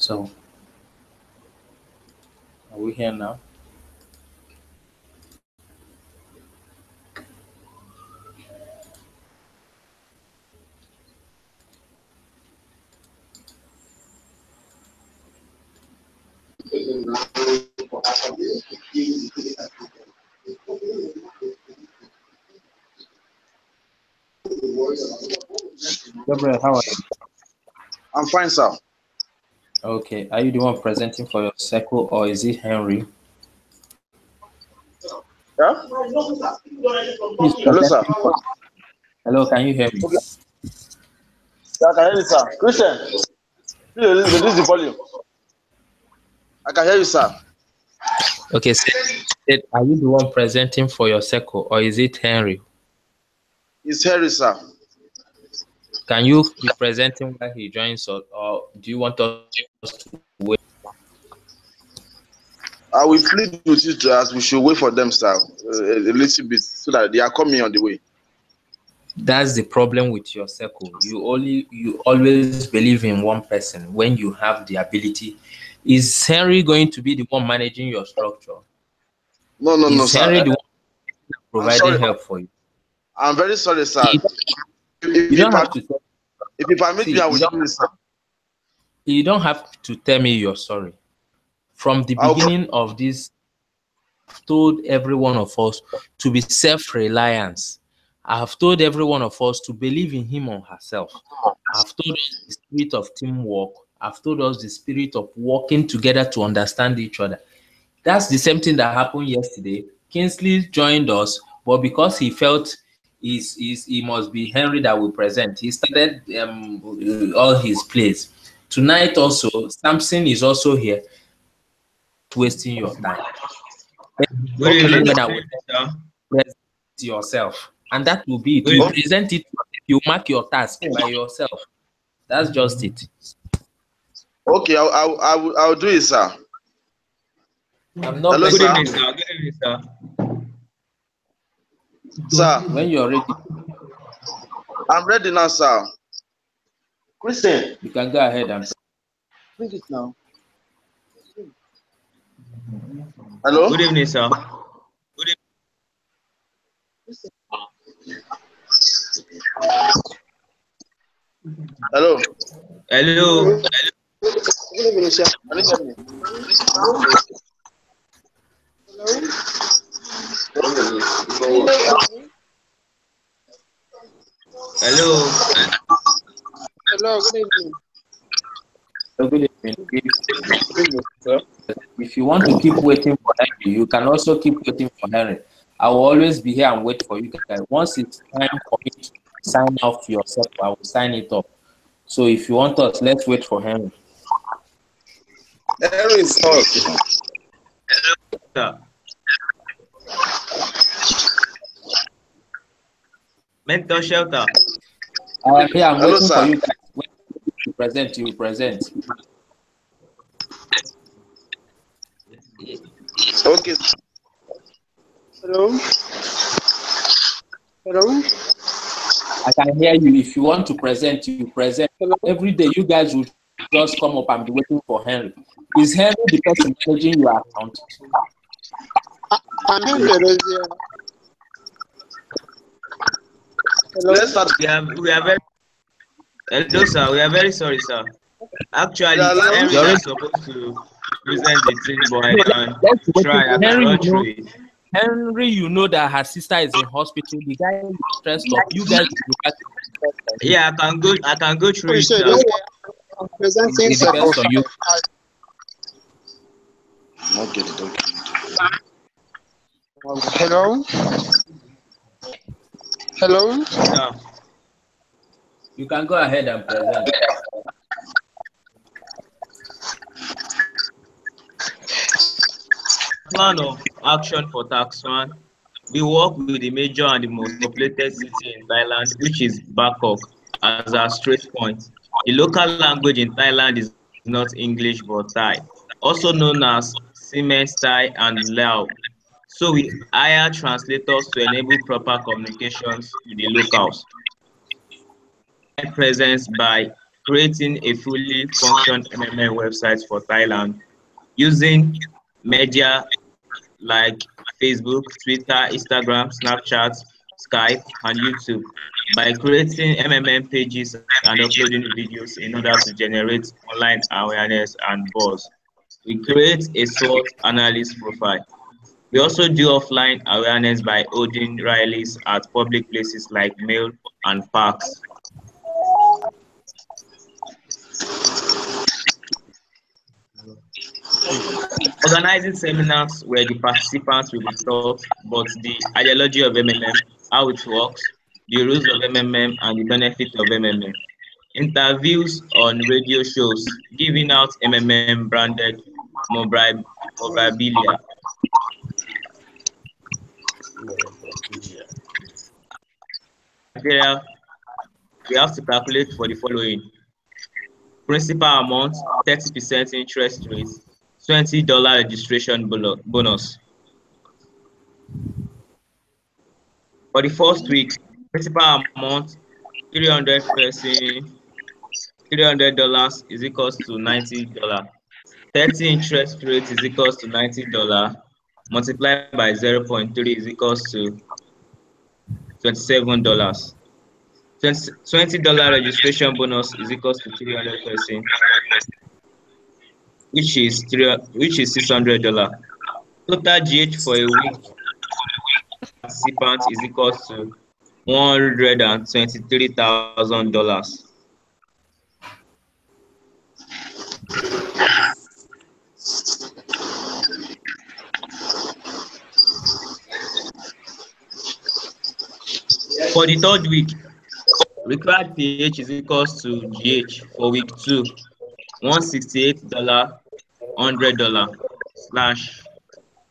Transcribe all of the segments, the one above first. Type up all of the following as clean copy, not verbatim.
So, are we here now? Gabriel, how are you? I'm fine, sir. Okay, are you the one presenting for your circle or is it Henry? Yeah? Who is Hello, sir. presenting for? Hello, can you hear me? Okay. Yeah, I can hear you, sir. Christian, please reduce the volume. I can hear you, sir. Okay, are you the one presenting for your circle or is it Henry? It's Harry, sir. Can you be presenting while he joins or do you want us to wait? I will plead with you as we should wait for them, sir, a little bit, so that they are coming on the way. That's the problem with your circle. You always believe in one person when you have the ability. Is Henry going to be the one managing your structure? No, Is Henry sir. the one I'm providing sorry. help for you? I'm very sorry, sir. You don't have to tell, If you permit me, see, I will do this, sir. you don't have to tell me you're sorry. From the I'll come. beginning of this, I've told every one of us to be self-reliance. I have told every one of us to believe in him or herself. I've told us the spirit of teamwork. I've told us the spirit of working together to understand each other. That's the same thing that happened yesterday. Kingsley joined us, but because he felt he must be Henry that will present, he started all his plays. Tonight also, Samson is also here, wasting your time. Good Okay, evening, let That will sir. present yourself, and that will be it. Good You evening. present it, you mark your task by yourself. That's just it. Okay, I'll do it, sir. I'm not Hello, Good sir. evening, pressing sir. Good evening, sir. Sir, you. When you're ready, I'm ready now, sir. Christian, you can go ahead and bring it now. Hello? Good evening, sir. Good Hello? Hello. Good evening, sir. Can you hear me? Hello. Hello, good evening. good evening. If you want to keep waiting for Henry, you can also keep waiting for Henry. I will always be here and wait for you guys. Once it's time for me to sign off yourself, I will sign it up. So if you want us, let's wait for Henry. Henry is off. Sir. Mental shelter. Yeah, I'm Hello, waiting for sir. you guys. When you present, you present. Okay. Hello? Hello? I can hear you. If you want to present, you present. Hello? Every day, you guys will just come up and be waiting for Henry. Is Henry the person managing your account? I'm in Hello? Let's start. We are very hello, sir. We are very sorry, sir. Actually, Yeah, Henry You're that's already supposed to present the thing, but I can let's wait. try. I can Henry, run through it. Henry, you know that her sister is in hospital. The guy is stressed up. You guys will look at it. Yeah, I can go through it, Appreciate sir. it. I'm presenting It depends on you. Okay, okay. Hello? Hello? Sir. You can go ahead and present. Plan of action for tax one. We work with the major and the most populated city in Thailand, which is Bangkok, as our straight point. The local language in Thailand is not English but Thai, also known as Siemens Thai and Lao. So we hire translators to enable proper communications with the locals. Presence by creating a fully functioning MMM website for Thailand using media like Facebook, Twitter, Instagram, Snapchat, Skype, and YouTube. By creating MMM pages and uploading videos in order to generate online awareness and buzz. We create a SWOT analyst profile. We also do offline awareness by holding rallies at public places like malls and parks. Organizing seminars where the participants will be taught about the ideology of MMM, how it works, the rules of MMM, and the benefit of MMM. Interviews on radio shows, giving out MMM branded memorabilia. Criteria we have to calculate for the following: principal amount, 30% interest rate, $20 registration bonus. For the first week, principal amount, $300 is equals to $90. 30 interest rate is equals to $90 multiplied by 0.3 is equals to $27. $20 registration bonus is equals to 300%, which is $600. Total GH for a week participant is equals to $123,000. For the third week, required pH is equals to GH for week 2, $168, $100 slash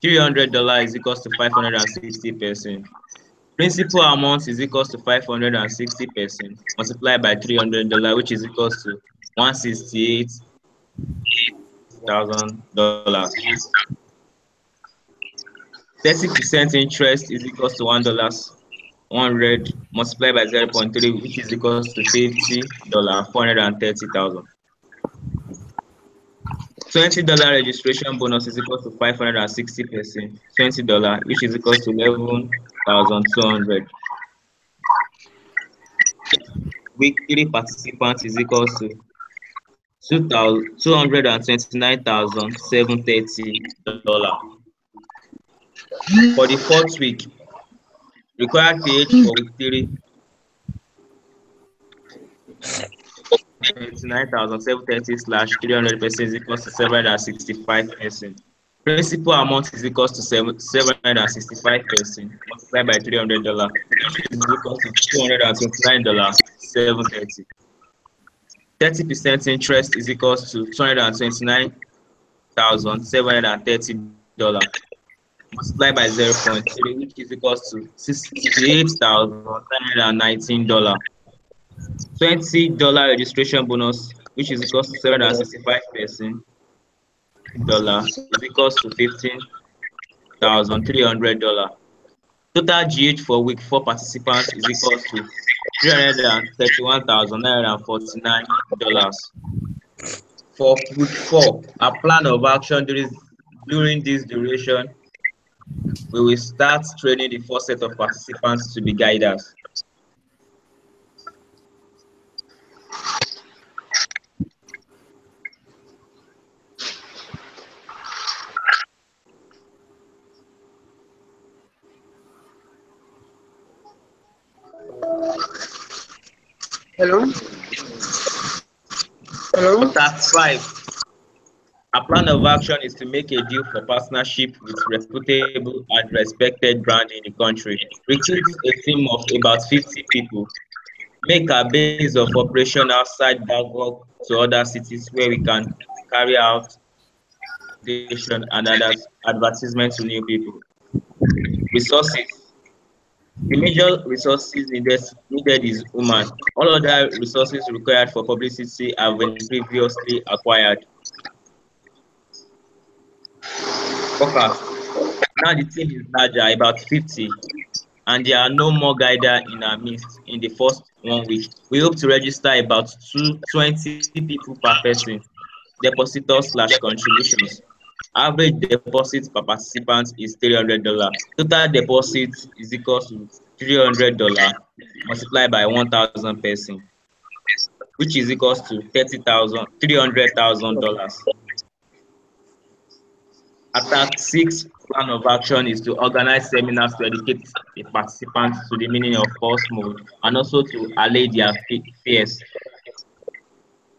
$300 is equals to 560%. Principal amount is equals to 560% multiplied by $300, which is equals to $168,000. 30% interest is equals to $100 multiplied by 0.3, which is equals to $50, $430,000. $20 registration bonus is equals to 560%, $20, which is equals to 11,200. Week 3 participants is equals to $229,730. For the fourth week, required pH for week 3, 29,730 slash 300% is equals to 765%. Principal amount is equals to 765% multiplied by $300, which is equals to $229,730. 30% interest is equals to $229,730 multiplied by 0.3, which is equals to $68,919. $20 registration bonus, which is equals to 765% is equals to $15,300. Total GH for week 4 participants is equals to $331,949. For week 4, our plan of action during this duration, we will start training the first set of participants to be guiders. Hello? Hello? For task 5, our plan of action is to make a deal for partnership with reputable and respected brand in the country. Recruit a team of about 50 people. Make a base of operation outside Bangkok to other cities where we can carry out and advertisement to new people. Resources. The major resources needed is human. All other resources required for publicity have been previously acquired. Focus. Now the team is larger, about 50. and there are no more guiders in our midst in the first 1 week. We hope to register about 20 people per person, depositors slash contributions. Average deposit per participant is $300. Total deposit is equal to $300 multiplied by 1,000 person, which is equals to $300,000. Attack 6 plan of action is to organize seminars to educate the participants to the meaning of pulse mode and also to allay their fears.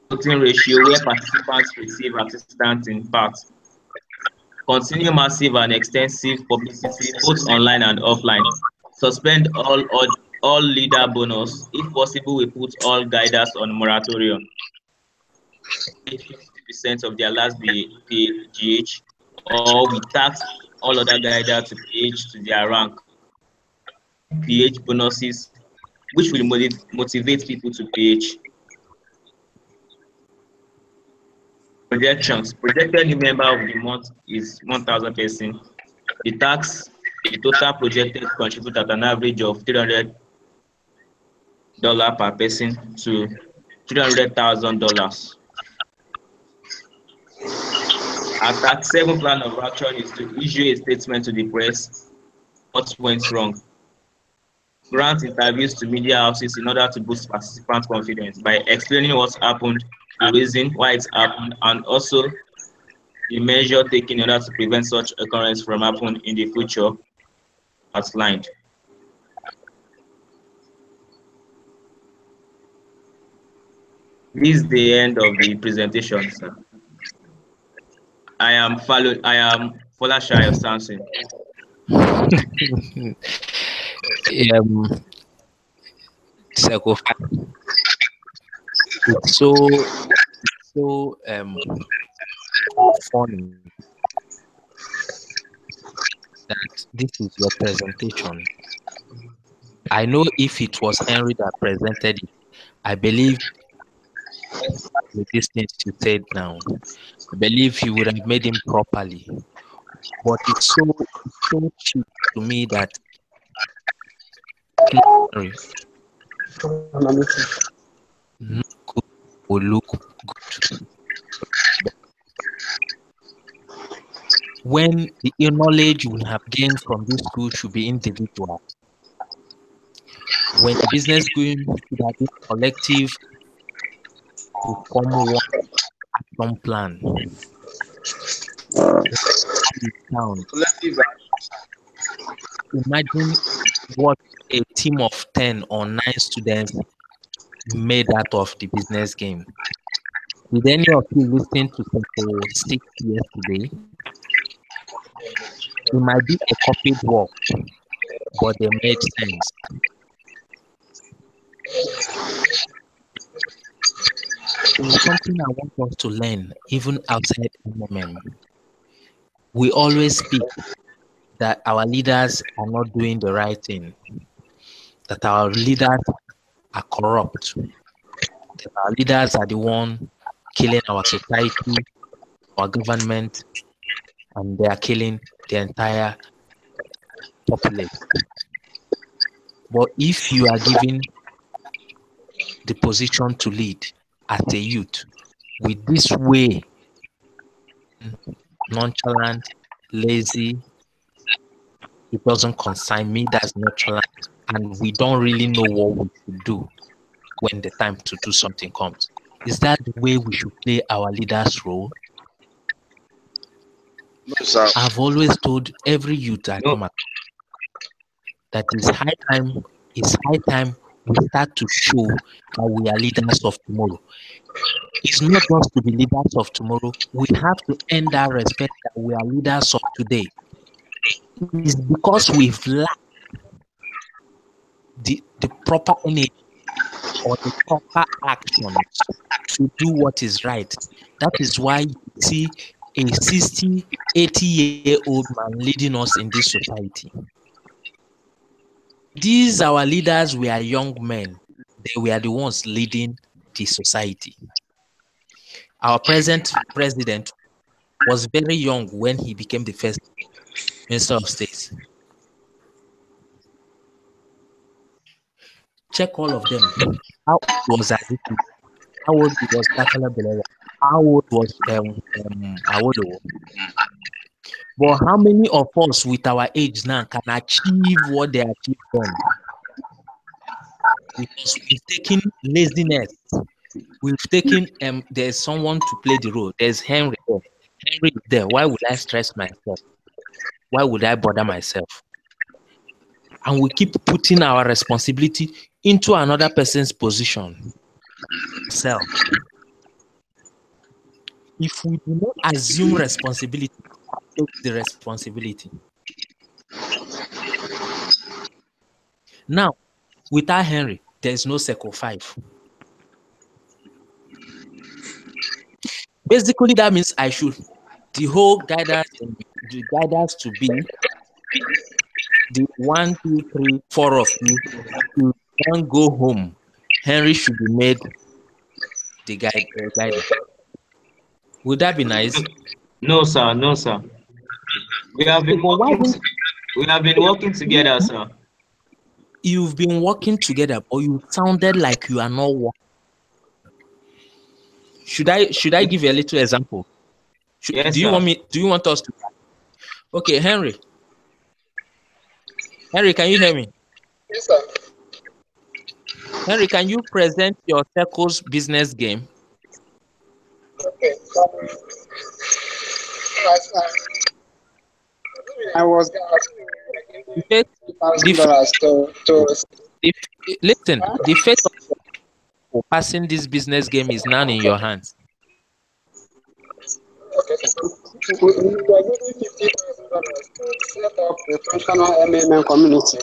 Voting ratio where participants receive assistance in parts. Continue massive and extensive publicity both online and offline. Suspend all leader bonus. If possible, we put all guiders on moratorium. 50% of their last GH, or we tax all other guiders to PH to their rank. PH bonuses, which will motivate people to PH. Projections. Projected new member of the month is 1,000 person. The total projected contribute at an average of $300 per person to $300,000. Attack 7 plan of action is to issue a statement to the press what went wrong. Grant interviews to media houses in order to boost participant confidence by explaining what happened, the reason why it happened, and also the measure taken in order to prevent such occurrence from happening in the future outlined. This is the end of the presentation, sir. I am Folashai of Samson. It's so funny that this is your presentation. I know if it was Henry that presented it, I believe with these things you said now, I believe you would have made him properly. But it's so cheap to me that Henry will look good. When the knowledge we have gained from this school should be individual. When the business going should have been collective to form one action plan. Imagine what a team of 10 or 9 students made out of the business game. Did any of you listen to statistics yesterday? It might be a copied work, but they made sense. It's something I want us to learn, even outside MMM. We always speak that our leaders are not doing the right thing, that our leaders are corrupt, that our leaders are the one killing our society, our government, and they are killing the entire populace. But if you are given the position to lead as a youth with this way, nonchalant, lazy, it doesn't concern me, that's nonchalant, and we don't really know what we should do when the time to do something comes. Is that the way we should play our leader's role? No, sir. I've always told every youth I come across that it's high time we start to show that we are leaders of tomorrow. It's not just to be leaders of tomorrow. We have to earn that respect that we are leaders of today. It's because we've lacked the proper energy or the proper actions to do what is right. That is why you see a 60, 80-year-old man leading us in this society. These our leaders were young men. They were the ones leading the society. Our present president was very young when he became the first Minister of State. Check all of them. How old was Azikiwe? How old was Tafawa Balewa? How old was Awolowo? But how many of us with our age now can achieve what they achieved then? Because we've taken laziness. We've taken there's someone to play the role. There's Henry there. Henry is there. Why would I stress myself? Why would I bother myself? And we keep putting our responsibility into another person's position. Self. If we do not assume responsibility, take the responsibility. Now, without Henry, there's no Circle 5. Basically, that means the whole guidance to be the 1, 2, 3, 4 of you to then go home. Henry should be made the guide. Would that be nice? No, sir. No, sir. We have been working together, sir. You've been working together, but you sounded like you are not working. Should I give you a little example? Yes, do you want us to? Okay, Henry. Henry, can you hear me? Yes, sir. Henry, can you present your Circle's business game? Okay. I was listen, the fate of passing this business game is now in your hands. Okay. We are using $50,000 to set up a functional MMM community.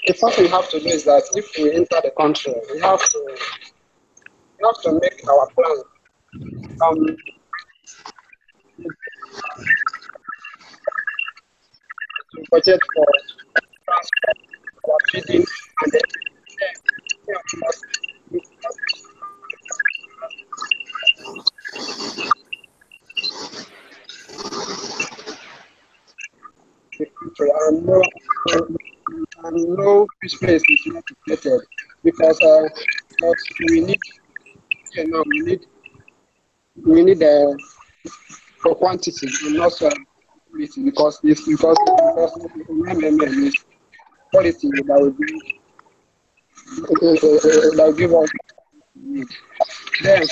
The first thing we have to do is that if we enter the country, we have to make our plan. To budget for transport, for feeding, and then and no fish place is not located because we need for quantity and not quality because MMM is quality that will give us need. Then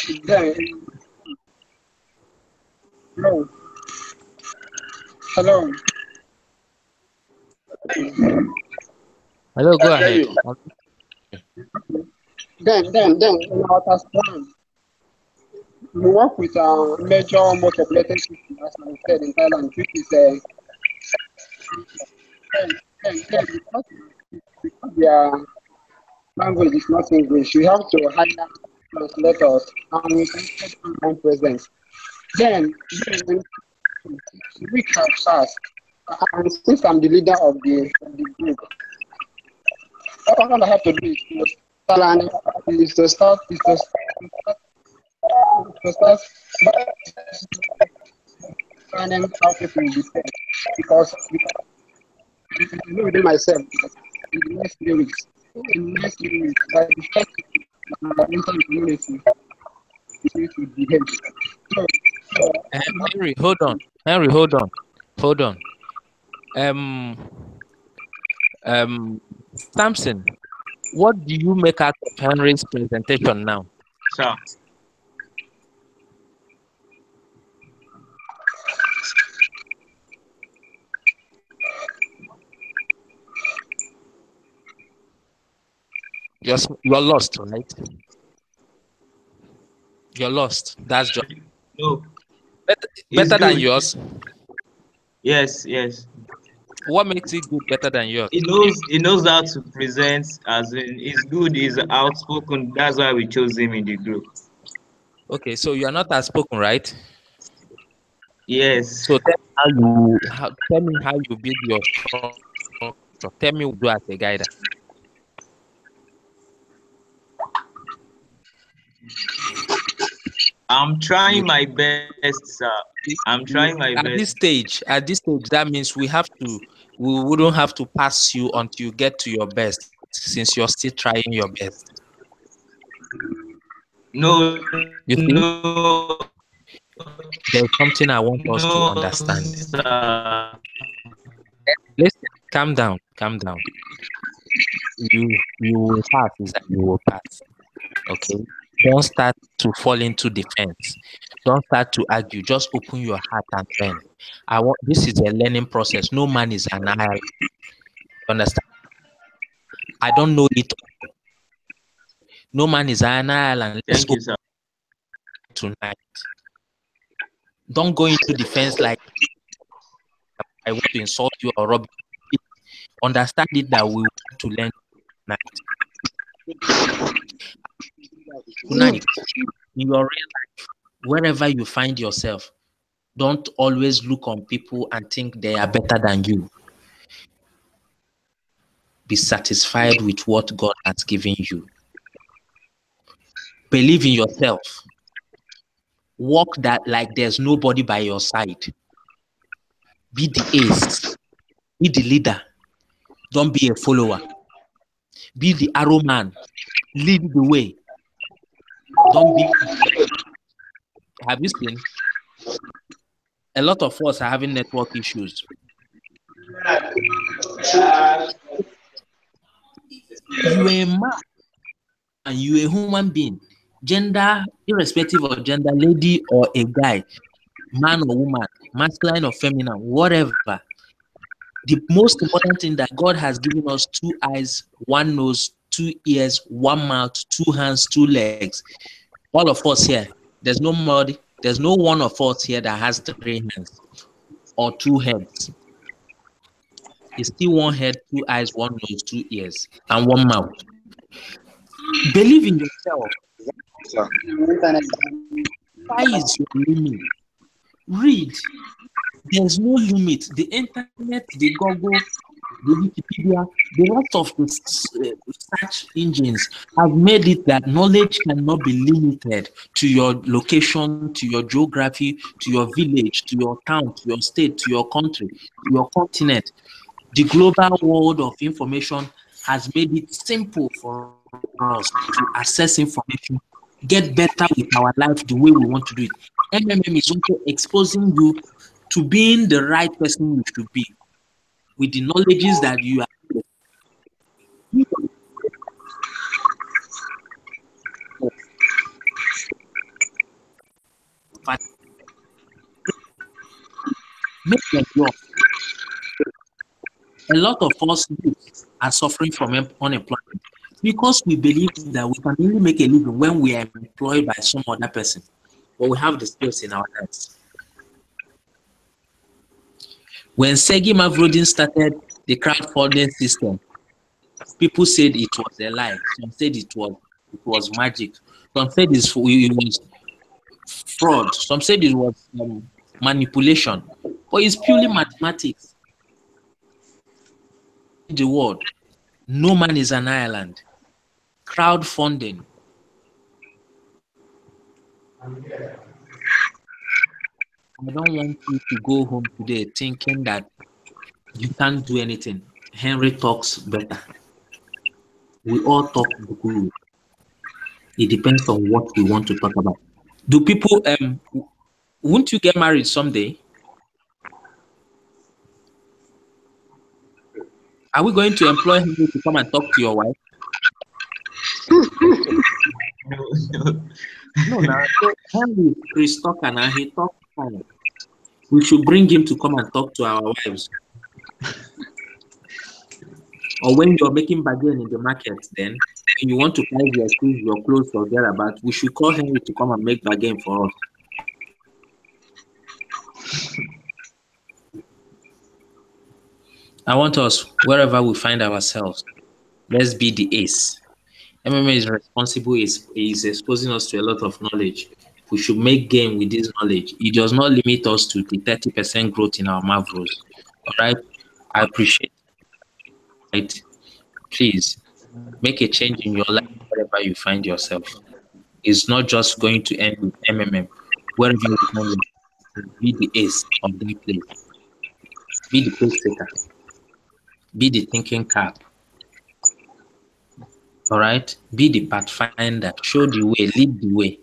hello. Hello, go ahead. Then in our task plan, we work with a major more populated city, as I said, in Thailand, which is because their language is not English. We have to hire translators and we create online presence. Then we can fast. And since I'm the leader of the group, all I have to do is to start finding how people will be paid. Because I know within myself, in the next 3 weeks, by the first environmental community, is going to behave. Henry, hold on. Samson, what do you make out of Henry's presentation now? Sir. You're lost, right? You're lost. That's just no. Better than yours. Yes. What makes it good better than yours? He knows how to present, as in he's good, he's outspoken. That's why we chose him in the group. Okay, so you are not outspoken, right? Yes. So tell me how you build your structure. Tell me what you do as a guider. I'm trying my best, sir. I'm trying my At this best. stage, that means we wouldn't have to pass you until you get to your best, since you're still trying your best. No, You see, no, there's something I want us to no, understand. sir. Listen, calm down, calm down. You will pass, is that you will pass. Okay. Don't start to fall into defense. Don't start to argue. Just open your heart and learn. This is a learning process. No man is an island. Understand? I don't know it. No man is an island. Let's Thank you, open sir. tonight. Don't go into defense like I want to insult you or rob you. Understand it that we want to learn tonight. In your real life, wherever you find yourself, don't always look on people and think they are better than you. Be satisfied with what God has given you. Believe in yourself. Walk that like there's nobody by your side. Be the ace. Be the leader. Don't be a follower. Be the arrow man. Lead the way. Don't be. Have you seen? A lot of us are having network issues. You are a man and you are a human being. Gender, irrespective of gender, lady or a guy, man or woman, masculine or feminine, whatever. The most important thing that God has given us 2 eyes, 1 nose, 2 ears, 1 mouth, 2 hands, 2 legs. All of us here, there's no one of us here that has 3 hands or 2 heads. It's still 1 head, 2 eyes, 1 nose, 2 ears, and 1 mouth. Believe in yourself. Why is your limit? Read. There's no limit. The internet, the Google, the Wikipedia, the rest of the search engines have made it that knowledge cannot be limited to your location, to your geography, to your village, to your town, to your state, to your country, to your continent. The global world of information has made it simple for us to access information, get better with our life the way we want to do it. MMM is also exposing you to being the right person you should be with the knowledges that you are. Make them yours. A lot of us are suffering from unemployment because we believe that we can only make a living when we are employed by some other person, but we have the skills in our hands. When Sergey Mavrodin started the crowdfunding system, people said it was a lie. Some said it was magic. Some said it was fraud. Some said it was manipulation. But it's purely mathematics. The word, no man is an island. Crowdfunding. I don't want you to go home today thinking that you can't do anything. Henry talks better. We all talk good. It depends on what we want to talk about. Do people won't you get married someday? Are we going to employ Henry to come and talk to your wife? No, now Henry is Chris Tucker now. He talks fine. We should bring him to come and talk to our wives. Or when you're making bargain in the market, then when you want to price your shoes, your clothes, or thereabout, we should call Henry to come and make bargain for us. I want us, wherever we find ourselves, let's be the ace. MMA is responsible, is exposing us to a lot of knowledge. We should make gain with this knowledge. It does not limit us to the 30% growth in our Mavros. All right? I appreciate it. Please make a change in your life wherever you find yourself. is not just going to end with MMM. Wherever you find yourself, be the ace of that place. Be the pace setter. Be the thinking cap. All right? Be the pathfinder. Show the way. Lead the way.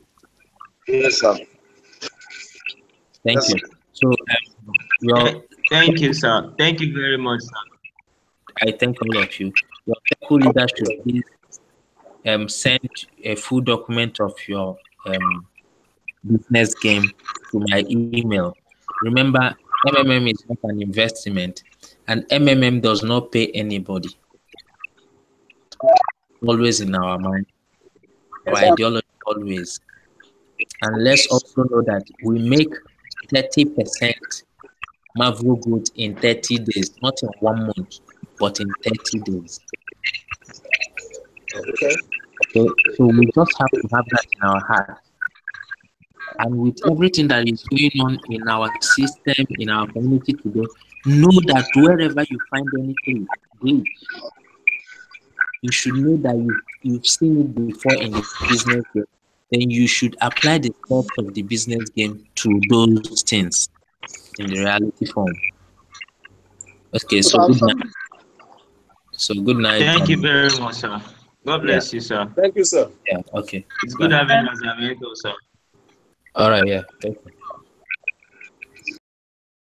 Yes, sir. Thank Yes, you. So, Thank you, sir. Thank you very much, sir. I thank all of you. Your technical leader should please send a full document of your business game to my email. Remember, MMM is not an investment, and MMM does not pay anybody. Always in our mind, our ideology always. And let's also know that we make 30% Marvel good in 30 days, not in 1 month, but in 30 days. Okay. So we just have to have that in our heart. And with everything that is going on in our system, in our community today, know that wherever you find anything good, you should know that you've seen it before in the business game. Then you should apply the steps of the business game to those things in the reality form. Okay, so good night. So good night. Thank you very much, sir. God bless you, sir. Thank you, sir. Yeah, okay. It's good having us, Amigo, sir. All right, yeah. Thank you.